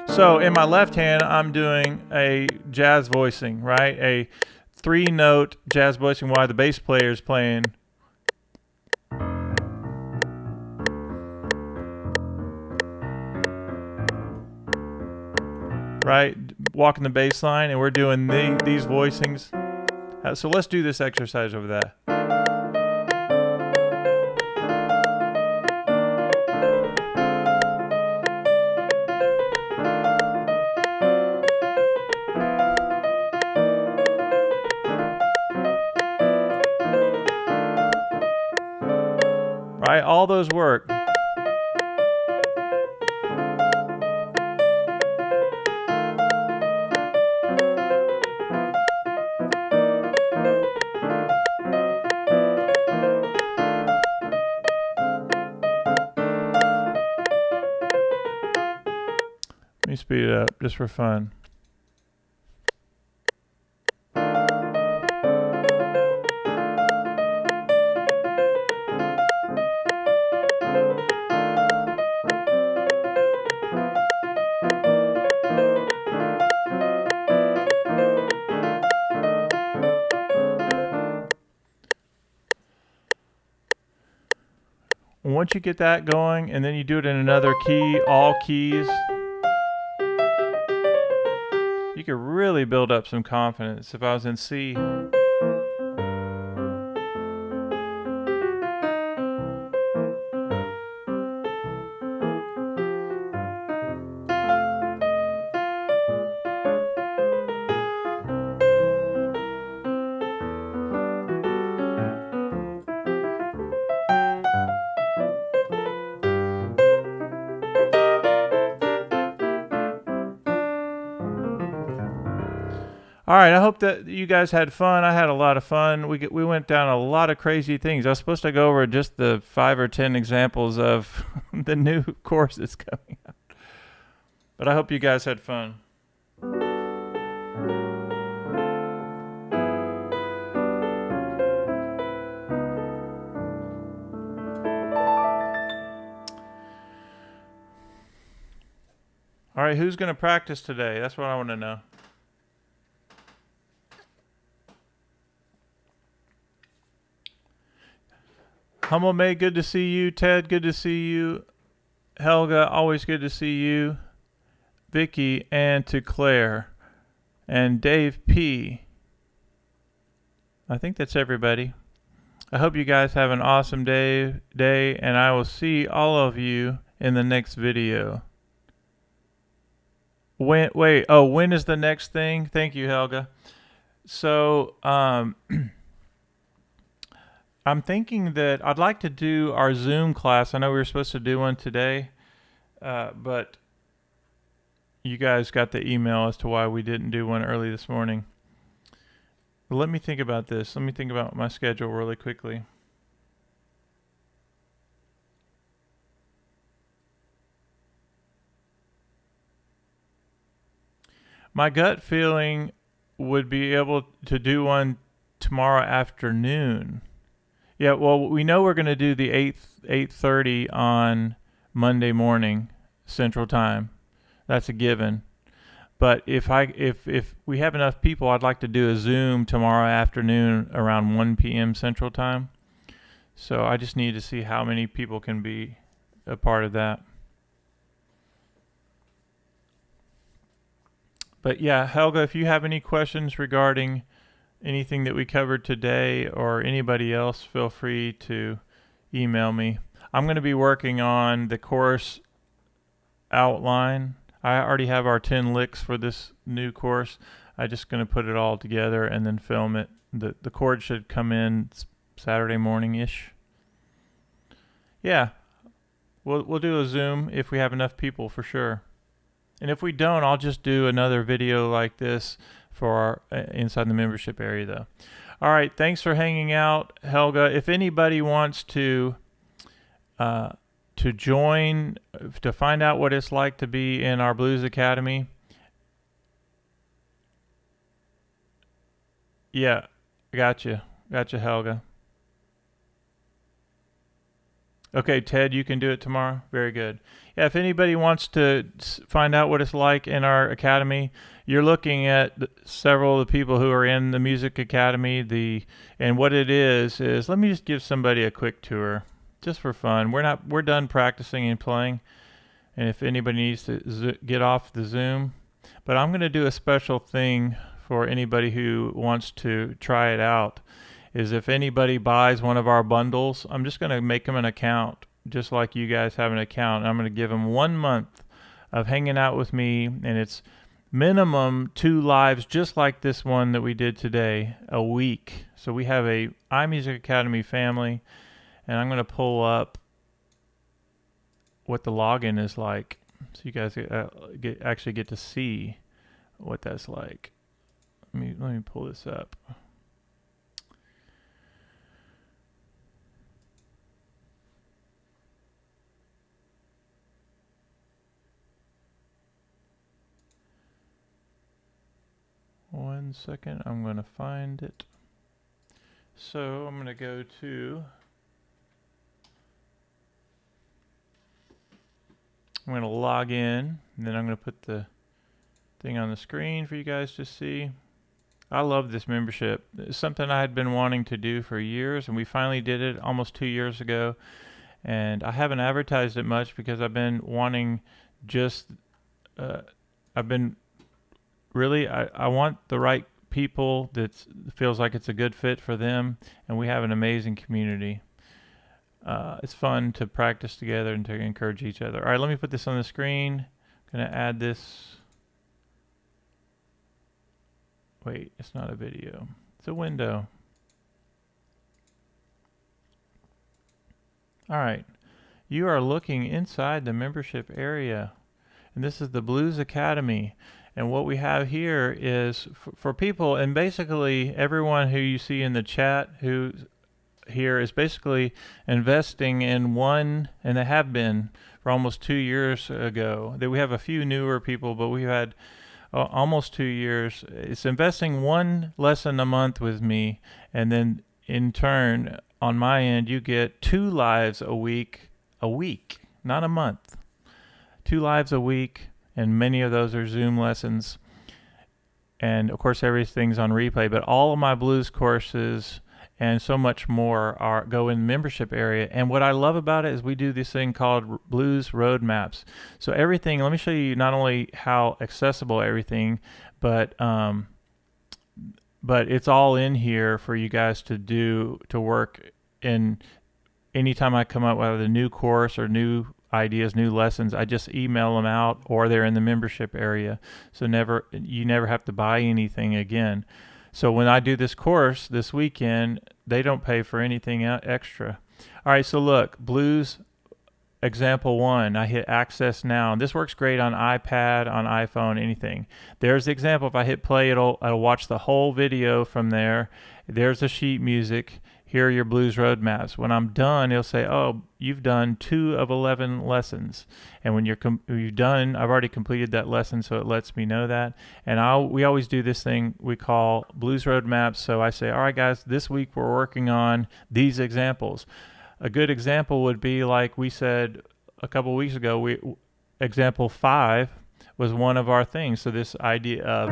So in my left hand, I'm doing a jazz voicing, right? A 3-note jazz voicing while the bass player is playing. Right, walking the bass line, and we're doing these voicings. So let's do this exercise over that. Right, all those work. speed it up just for fun. Once you get that going, and then you do it in another key, all keys, you could really build up some confidence. If I was in C, all right, I hope that you guys had fun. I had a lot of fun. We went down a lot of crazy things. I was supposed to go over just the 5 or 10 examples of the new course that's coming out. But I hope you guys had fun. All right, who's going to practice today? That's what I want to know. Hummel May, good to see you. Ted, good to see you. Helga, always good to see you. Vicky, and to Claire. And Dave P. I think that's everybody. I hope you guys have an awesome day, and I will see all of you in the next video. When is the next thing? Thank you, Helga. So, I'm thinking that I'd like to do our Zoom class. I know we were supposed to do one today, but you guys got the email as to why we didn't do one early this morning. But let me think about this. Let me think about my schedule really quickly. My gut feeling would be able to do one tomorrow afternoon. Yeah, well, we know we're going to do the 8:30 on Monday morning Central Time. That's a given. But if we have enough people, I'd like to do a Zoom tomorrow afternoon around 1 p.m. Central Time. So I just need to see how many people can be a part of that. But yeah, Helga, if you have any questions regarding anything that we covered today or anybody else, feel free to email me. I'm going to be working on the course outline. I already have our 10 licks for this new course. I'm just going to put it all together and then film it. The chord should come in Saturday morning-ish. Yeah, we'll do a Zoom if we have enough people for sure. And if we don't, I'll just do another video like this for our inside the membership area though. All right, thanks for hanging out, Helga. If anybody wants to join, to find out what it's like to be in our Blues Academy, yeah, gotcha, Helga. Okay, Ted, you can do it tomorrow. Very good. Yeah, if anybody wants to find out what it's like in our academy, you're looking at several of the people who are in the Music Academy. And what it is let me just give somebody a quick tour, just for fun. We're done practicing and playing, and if anybody needs to get off the Zoom, but I'm going to do a special thing for anybody who wants to try it out. Is if anybody buys one of our bundles, I'm just going to make them an account, just like you guys have an account. I'm going to give them 1 month of hanging out with me, and it's minimum 2 lives, just like this one that we did today, a week. So we have a iMusicAcademy family, and I'm going to pull up what the login is like, so you guys actually get to see what that's like. Let me pull this up. 1 second, I'm going to find it. So I'm going to go to, I'm going to log in, and then I'm going to put the thing on the screen for you guys to see. I love this membership. It's something I had been wanting to do for years, and we finally did it almost 2 years ago. And I haven't advertised it much because I've been wanting just, I've been really, I want the right people that feels like it's a good fit for them, and we have an amazing community. It's fun to practice together and to encourage each other. All right, let me put this on the screen. I'm going to add this. Wait, it's not a video. It's a window. All right. You are looking inside the membership area. And this is the Blues Academy. And what we have here is for people, and basically everyone who you see in the chat who here is basically investing in one, and they have been for almost 2 years ago. We have a few newer people, but we've had almost 2 years. It's investing one lesson a month with me, and then in turn, on my end, you get 2 lives a week, not a month. 2 lives a week, and many of those are Zoom lessons. And of course, everything's on replay, but all of my blues courses and so much more go in the membership area. And what I love about it is we do this thing called Blues Roadmaps. So everything, let me show you not only how accessible everything, but it's all in here for you guys to do, to work in. Anytime I come up with a new course or new ideas, new lessons, I just email them out, or they're in the membership area. So you never have to buy anything again. So when I do this course this weekend, they don't pay for anything extra. All right, so look, Blues Example 1, I hit Access Now. And this works great on iPad, on iPhone, anything. There's the example. If I hit play, it'll watch the whole video from there. There's the sheet music. Here are your Blues Roadmaps. When I'm done, it'll say, oh, you've done 2 of 11 lessons. And when you're done, I've already completed that lesson, so it lets me know that. And we always do this thing we call Blues Roadmaps. So I say, all right, guys, this week we're working on these examples. A good example would be like we said a couple weeks ago, example 5 was one of our things. So this idea of,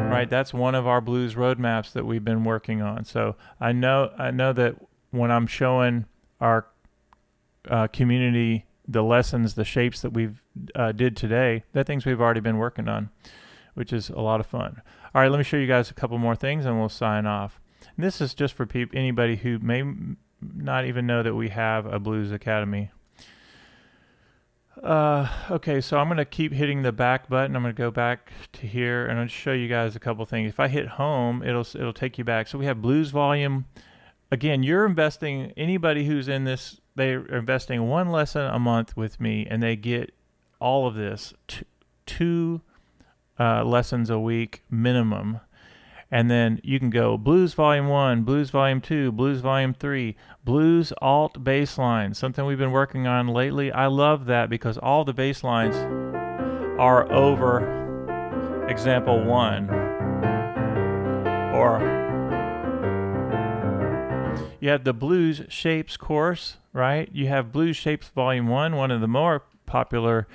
right, that's one of our blues roadmaps that we've been working on. So I know that when I'm showing our community the lessons, the shapes that we've did today, they're things we've already been working on, which is a lot of fun. All right, let me show you guys a couple more things and we'll sign off. And this is just for anybody who may not even know that we have a Blues Academy. Okay, so I'm going to keep hitting the back button. I'm going to go back to here and I'll just show you guys a couple things. If I hit home, it'll take you back. So we have Blues Volume. Again, you're investing, anybody who's in this, they're investing 1 lesson a month with me, and they get all of this, 2 lessons a week minimum. And then you can go Blues Volume 1, Blues Volume 2, Blues Volume 3, Blues Alt Basslines, something we've been working on lately. I love that because all the bass lines are over example 1. Or you have the Blues Shapes course, right? You have Blues Shapes Volume 1, one of the more popular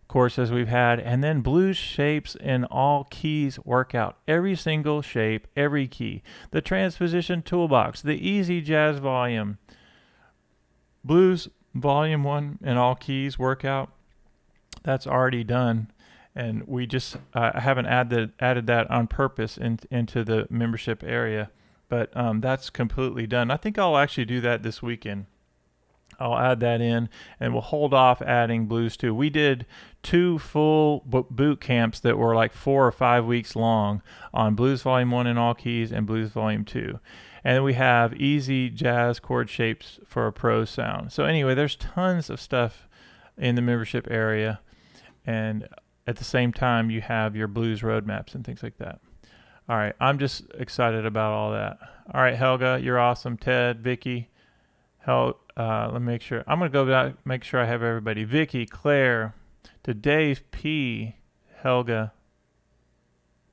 courses we've had, and then Blues Shapes in All Keys workout. Every single shape, every key. The Transposition Toolbox, the Easy Jazz Volume, Blues Volume 1 in All Keys workout. That's already done, and we just I haven't added that on purpose into the membership area, but that's completely done. I think I'll actually do that this weekend. I'll add that in, and we'll hold off adding Blues 2. We did 2 full boot camps that were like 4 or 5 weeks long on Blues Volume 1 in All Keys and Blues Volume 2. And then we have Easy Jazz Chord Shapes for a pro sound. So anyway, there's tons of stuff in the membership area, and at the same time, you have your Blues Roadmaps and things like that. All right, I'm just excited about all that. All right, Helga, you're awesome. Ted, Vicky, let me make sure. I'm going to go back, make sure I have everybody. Vicky, Claire, to Dave P, Helga,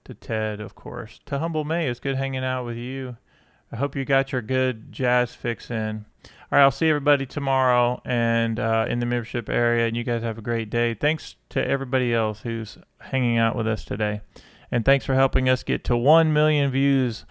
To Ted, of course. To Humble May, it's good hanging out with you. I hope you got your good jazz fix in. All right, I'll see everybody tomorrow and in the membership area, and you guys have a great day. Thanks to everybody else who's hanging out with us today. And thanks for helping us get to 1 million views